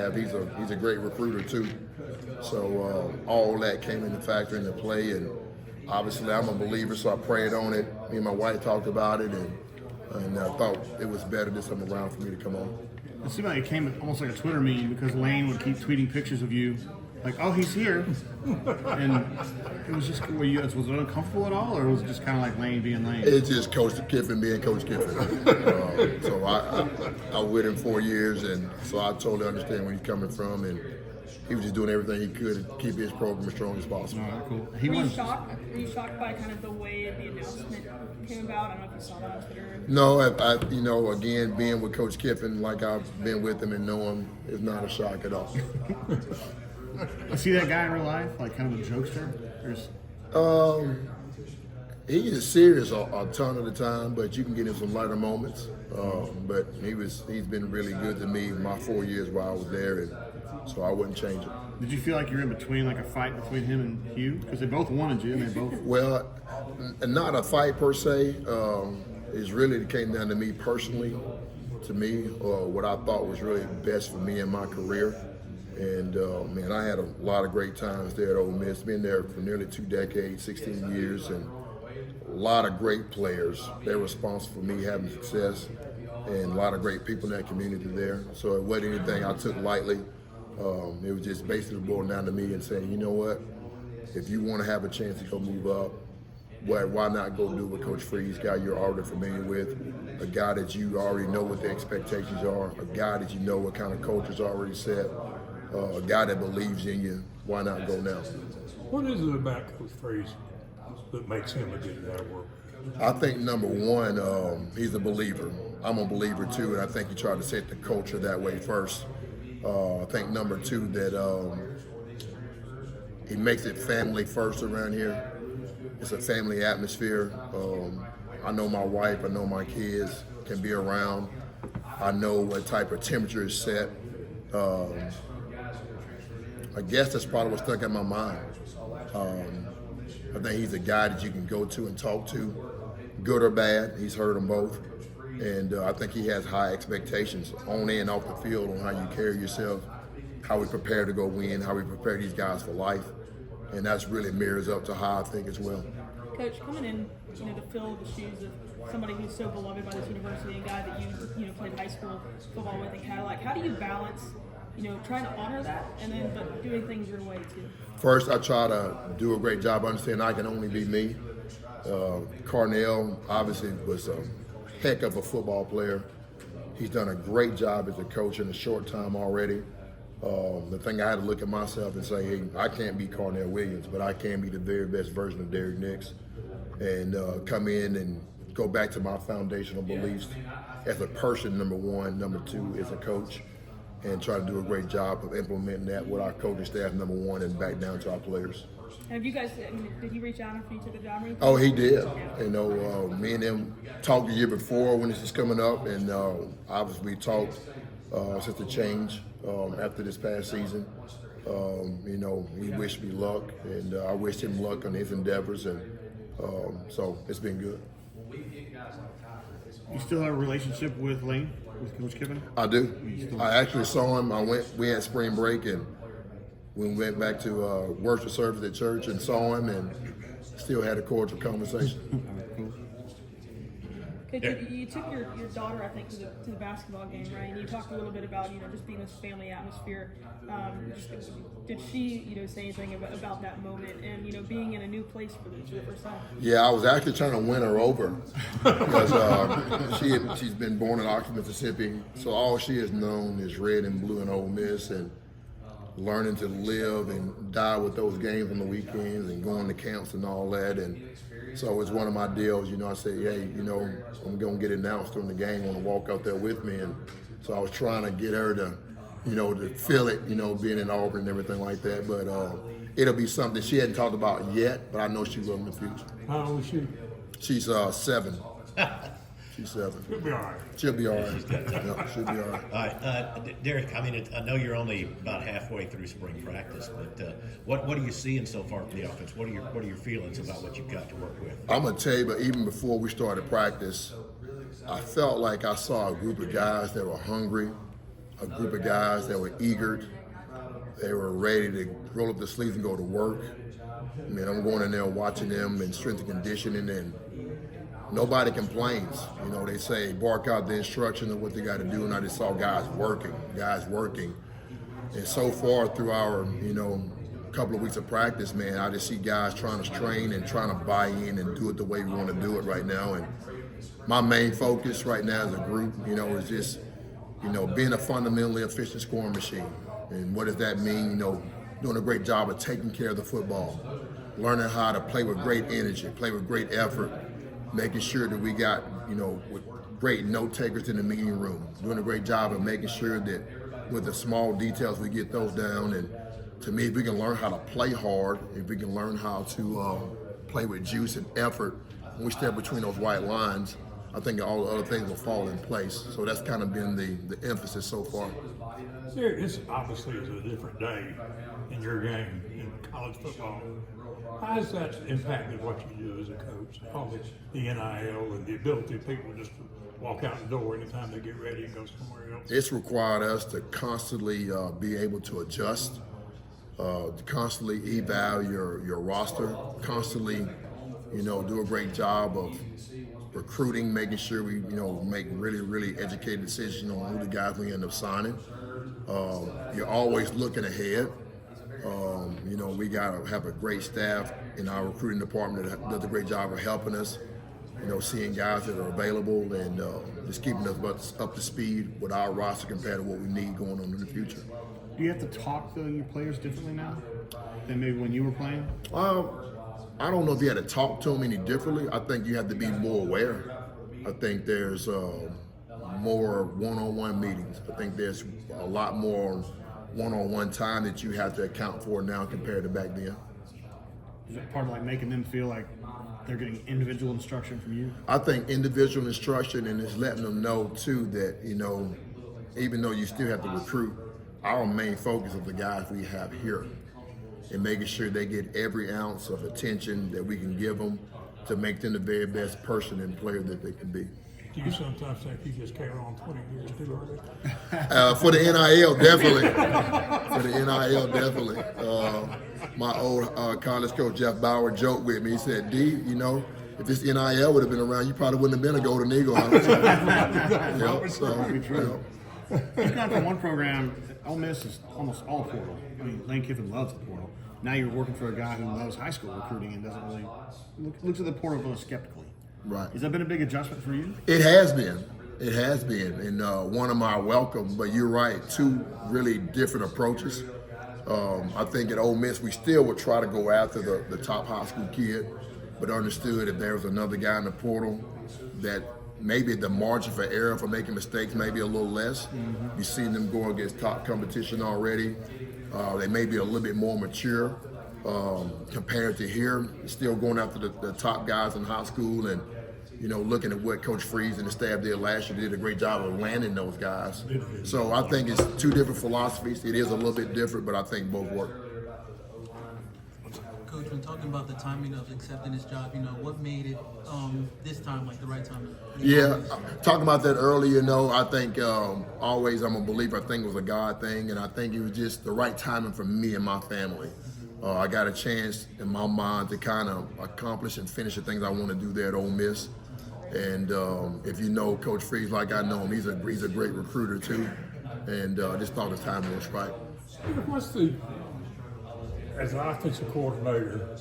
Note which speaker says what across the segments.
Speaker 1: have. He's a great recruiter too. So all that came into factor into play, and obviously I'm a believer, so I prayed on it. Me and my wife talked about it, and I thought it was better this time around for me to come on.
Speaker 2: It seemed like it came almost like a Twitter meme because Lane would keep tweeting pictures of you, like, "Oh, he's here," and it was just, was it uncomfortable at all, or was it just kind of like Lane being Lane?
Speaker 1: It's just Coach Kiffin being Coach Kiffin. So I was with him 4 years, and so I totally understand where he's coming from, and he was just doing everything he could to keep his program as strong as possible.
Speaker 2: All right, cool.
Speaker 3: Were you shocked by kind of the way the announcement came about? I don't know if you saw that on Twitter.
Speaker 1: No, again, being with Coach Kiffin, like I've been with him and know him, is not a shock at all.
Speaker 2: You see that guy in real life, like kind of a jokester?
Speaker 1: He is serious a ton of the time, but you can get him some lighter moments. But he's been really good to me my 4 years while I was there, and so I wouldn't change it.
Speaker 2: Did you feel like you were in between, like a fight between him and Hugh? Because they both wanted you, and they both.
Speaker 1: Well, not a fight per se. It's really came down to me personally. To me, what I thought was really best for me in my career. And man, I had a lot of great times there at Ole Miss. Been there for nearly 2 decades, 16 years, and a lot of great players. They're responsible for me having success, and a lot of great people in that community there. So it wasn't anything I took lightly. It was just basically boiled down to me and saying, you know what, if you want to have a chance to go move up, why not go do what Coach Freeze, guy you're already familiar with, a guy that you already know what the expectations are, a guy that you know what kind of culture's already set, a guy that believes in you. Why not go now?
Speaker 4: What is it about Coach Freeze that makes him a good guy to work with?
Speaker 1: I think number one, he's a believer. I'm a believer too, and I think he tried to set the culture that way first. I think number two, that he makes it family first around here. It's a family atmosphere. I know my wife, I know my kids can be around. I know what type of temperature is set. I guess that's probably what stuck in my mind. I think he's a guy that you can go to and talk to, good or bad. He's heard them both. And I think he has high expectations on and off the field on how you carry yourself, how we prepare to go win, how we prepare these guys for life. And that's really mirrors up to how I think as well.
Speaker 3: Coach, coming in, to fill the shoes of somebody who's so beloved by this university, a guy that you played high school football with, and how do you balance, trying to honor that and then but doing things your way too?
Speaker 1: First, I try to do a great job understanding I can only be me. Carnell obviously was a heck of a football player. He's done a great job as a coach in a short time already. The thing I had to look at myself and say, hey, I can't be Carnell Williams, but I can be the very best version of Derrick Nix, and come in and go back to my foundational beliefs as a person, number one. Number two, as a coach, and try to do a great job of implementing that with our coaching staff, number one, and back down to our players.
Speaker 3: Have you guys, did he reach out after you took the job?
Speaker 1: Oh, he did. Me and him talked the year before when this was coming up, and obviously we talked since the change after this past season. He wished me luck, and I wished him luck on his endeavors, and so it's been good.
Speaker 2: You still have a relationship with Lane, with Coach Kiffin?
Speaker 1: I do. I actually saw him. We had spring break, and we went back to worship service at church and saw him, and still had a cordial conversation.
Speaker 3: Okay, you took your daughter, I think, to the basketball game, right? And you talked a little bit about just being this family atmosphere. Did she say anything about that moment and being in a new place for the first time?
Speaker 1: Yeah, I was actually trying to win her over because she's been born in Oxford, Mississippi, so all she has known is red and blue and Ole Miss, and learning to live and die with those games on the weekends and going to camps and all that. And so it's one of my deals, I say, hey, I'm going to get announced during the game, want to walk out there with me. And so I was trying to get her to, to feel it, being in Auburn and everything like that. But it'll be something she hadn't talked about yet, but I know she will in the future.
Speaker 4: How old is she?
Speaker 1: She's 7. She's 7.
Speaker 4: She'll be all right.
Speaker 1: She'll be all right. Yeah, she'll be all right.
Speaker 5: All right, Derrick, I know you're only about halfway through spring practice, but what are you seeing so far from the offense? What are your feelings about what you've got to work with?
Speaker 1: I'm going to tell you, but even before we started practice, I felt like I saw a group of guys that were hungry. a group of guys that were eager. They were ready to roll up the sleeves and go to work. I mean, I'm going in there watching them in strength and conditioning, and nobody complains. You know, they say bark out the instructions of what they got to do, and I just saw guys working. And so far through our, couple of weeks of practice, man, I just see guys trying to train and trying to buy in and do it the way we want to do it right now. And my main focus right now as a group, is just, being a fundamentally efficient scoring machine. And what does that mean? Doing a great job of taking care of the football, learning how to play with great energy, play with great effort, making sure that we got, with great note takers in the meeting room, doing a great job of making sure that with the small details we get those down. And to me, if we can learn how to play hard, if we can learn how to play with juice and effort, when we step between those white lines, I think all the other things will fall in place. So that's kind of been the emphasis so far.
Speaker 4: This obviously is a different day in your game in college football. How has that impacted what you do as a coach? All the NIL and the ability of people just to walk out the door anytime they get ready and go somewhere else?
Speaker 1: It's required us to constantly be able to adjust, to constantly eval your roster, constantly, do a great job of recruiting, making sure we, make really, really educated decisions on who the guys we end up signing. You're always looking ahead. We got to have a great staff in our recruiting department that does a great job of helping us, seeing guys that are available and just keeping us up to speed with our roster compared to what we need going on in the future.
Speaker 2: Do you have to talk to your players differently now than maybe when you were playing?
Speaker 1: I don't know if you had to talk to them any differently. I think you have to be more aware. I think there's more one-on-one meetings. I think there's a lot more one-on-one time that you have to account for now compared to back then.
Speaker 2: Is that part of making them feel like they're getting individual instruction from you?
Speaker 1: I think individual instruction, and it's letting them know too that, even though you still have to recruit, our main focus of the guys we have here and making sure they get every ounce of attention that we can give them to make them the very best person and player that they can be.
Speaker 4: Do you sometimes think you just came on 20 years too early?
Speaker 1: For the NIL, definitely. For the NIL, definitely. My old college coach, Jeff Bauer, joked with me. He said, D, if this NIL would have been around, you probably wouldn't have been a Golden Eagle.
Speaker 2: You've gone from one program, Ole Miss is almost all portal. I mean, Lane Kiffin loves the portal. Now you're working for a guy who loves high school recruiting and doesn't really looks at the portal a little skeptically.
Speaker 1: Right.
Speaker 2: Has that been a big adjustment for you?
Speaker 1: It has been. It has been. And one of my welcome, but you're right, two really different approaches. I think at Ole Miss, we still would try to go after the top high school kid, but understood if there was another guy in the portal that maybe the margin for error for making mistakes may be a little less. Mm-hmm. You've seen them go against top competition already. They may be a little bit more mature compared to here. Still going after the top guys in high school and, looking at what Coach Freeze and the staff did last year. They did a great job of landing those guys. So I think it's two different philosophies. It is a little bit different, but I think both work.
Speaker 6: Coach, when talking about the timing of accepting this job, what made it this time the right time?
Speaker 1: Yeah, talking about that earlier, I think always I'm a believer. I think it was a God thing, and I think it was just the right timing for me and my family. I got a chance in my mind to kind of accomplish and finish the things I want to do there at Ole Miss. And if you know Coach Freeze like I know him, he's a great recruiter too. And just thought the timing was right.
Speaker 4: What's as an offensive coordinator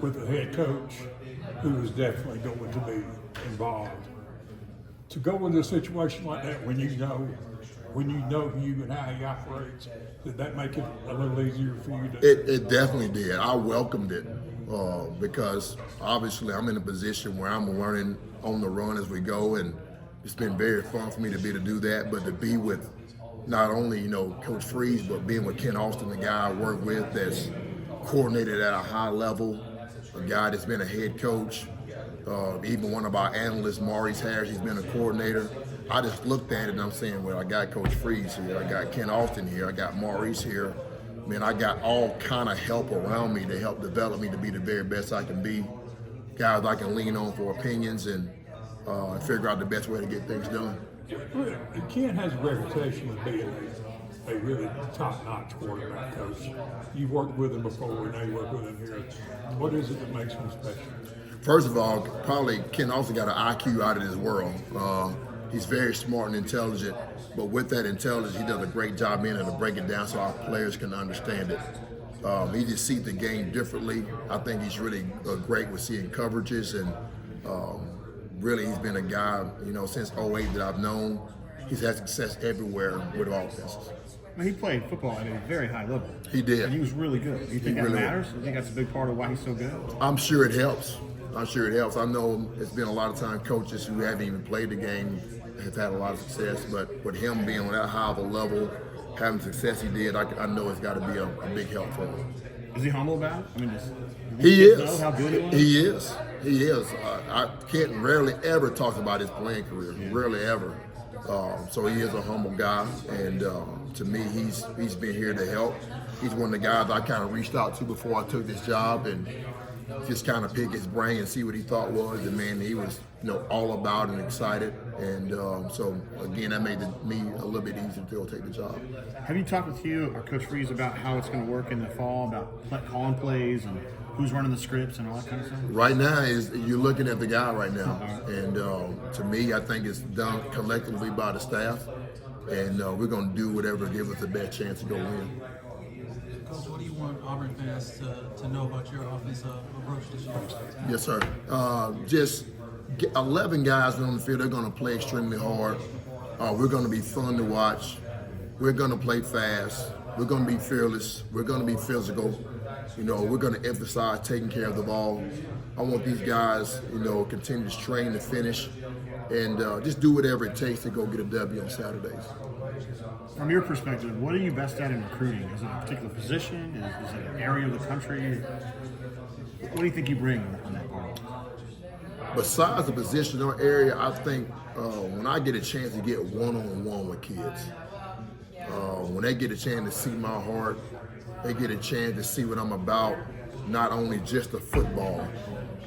Speaker 4: with a head coach who is definitely going to be involved, to go into a situation like that when you know you and how he operates, did that make it a little easier for you to?
Speaker 1: It definitely did. I welcomed it because obviously I'm in a position where I'm learning on the run as we go, and it's been very fun for me to be to do that, but to be with not only, Coach Freeze, but being with Ken Austin, the guy I work with that's coordinated at a high level, a guy that's been a head coach, even one of our analysts, Maurice Harris, he's been a coordinator. I just looked at it and I'm saying, well, I got Coach Freeze here, I got Ken Austin here, I got Maurice here. I mean, I got all kind of help around me to help develop me to be the very best I can be. Guys I can lean on for opinions and figure out the best way to get things done.
Speaker 4: Well, Ken has a reputation of being a really top-notch quarterback coach. You've worked with him before, we know you work with him here. What is it that makes him special?
Speaker 1: First of all, probably Ken also got an IQ out of this world. He's very smart and intelligent, but with that intelligence, he does a great job being able to break it down so our players can understand it. He just sees the game differently. I think he's really great with seeing coverages, and really he's been a guy, since '08 that I've known. He's had success everywhere with offenses.
Speaker 2: I mean, he played football at a very high level.
Speaker 1: He did.
Speaker 2: And he was really good. Do you think that
Speaker 1: really
Speaker 2: matters? Do you think that's a big part of why he's so good?
Speaker 1: I'm sure it helps. I know it's been a lot of time coaches who haven't even played the game have had a lot of success, but with him being on that high of a level, having success he did, I know it's got to be a big help for him.
Speaker 2: Is he humble about it? I mean,
Speaker 1: He
Speaker 2: know
Speaker 1: is.
Speaker 2: how good he was?
Speaker 1: He is. I can't rarely ever talk about his playing career. Rarely ever. So he is a humble guy, and to me, he's been here to help. He's one of the guys I kind of reached out to before I took this job, and just kind of pick his brain and see what he thought was. And man, he was all about and excited, and so again, that made me a little bit easier to take the job.
Speaker 2: Have you talked with Hugh or Coach Freeze about how it's going to work in the fall, about calling plays and who's running the scripts and all that kind of stuff?
Speaker 1: Right now, you're looking at the guy right now, and to me, I think it's done collectively by the staff, and we're going to do whatever to give us the best chance to go win.
Speaker 6: Coach, what do you want Auburn fans to know about your offensive approach this year?
Speaker 1: Yes, sir. Just 11 guys on the field. They're going to play extremely hard. We're going to be fun to watch. We're going to play fast. We're going to be fearless. We're going to be physical. We're going to emphasize taking care of the ball. I want these guys, continue to train to finish, and just do whatever it takes to go get a W on Saturdays.
Speaker 2: From your perspective, what are you best at in recruiting? Is it a particular position? Is it an area of the country? What do you think you bring on that part?
Speaker 1: Besides the position or area, I think when I get a chance to get one-on-one with kids, when they get a chance to see my heart, they get a chance to see what I'm about, not only just the football,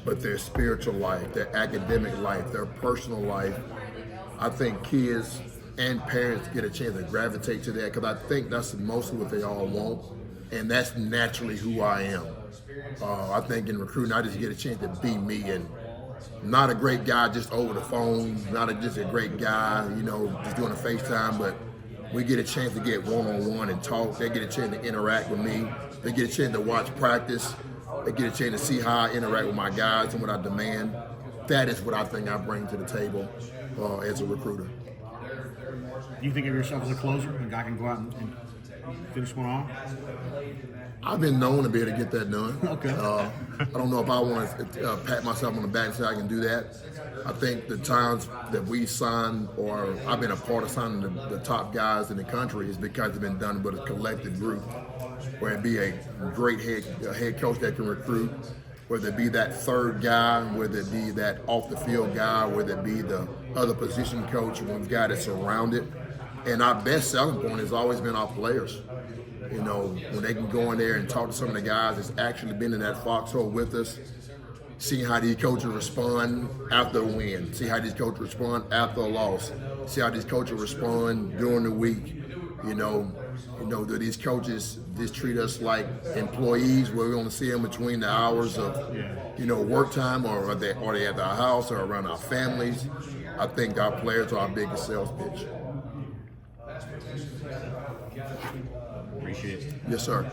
Speaker 1: but their spiritual life, their academic life, their personal life. I think kids and parents get a chance to gravitate to that, because I think that's mostly what they all want, and that's naturally who I am. I think in recruiting, I just get a chance to be me, and not a great guy just over the phone, just a great guy, just doing a FaceTime, but we get a chance to get one-on-one and talk. They get a chance to interact with me. They get a chance to watch practice. They get a chance to see how I interact with my guys and what I demand. That is what I think I bring to the table as a recruiter.
Speaker 2: Do you think of yourself as a closer? A guy can go out and finish one off?
Speaker 1: I've been known to be able to get that done.
Speaker 2: Okay.
Speaker 1: I don't know if I want to pat myself on the back and say I can do that. I think the times that we signed, or I've been a part of signing the top guys in the country, is because it's been done with a collective group, where it be a great head coach that can recruit, whether it be that third guy, whether it be that off the field guy, whether it be the other position coach, one guy that's surrounded. And our best selling point has always been our players. When they can go in there and talk to some of the guys that's actually been in that foxhole with us, seeing how these coaches respond after a win, see how these coaches respond after a loss, see how these coaches respond during the week. Do these coaches just treat us like employees, where we want to see them between the hours of, work time, or are they at our house or around our families? I think our players are our biggest sales pitch.
Speaker 5: Appreciate it.
Speaker 1: Yes, sir.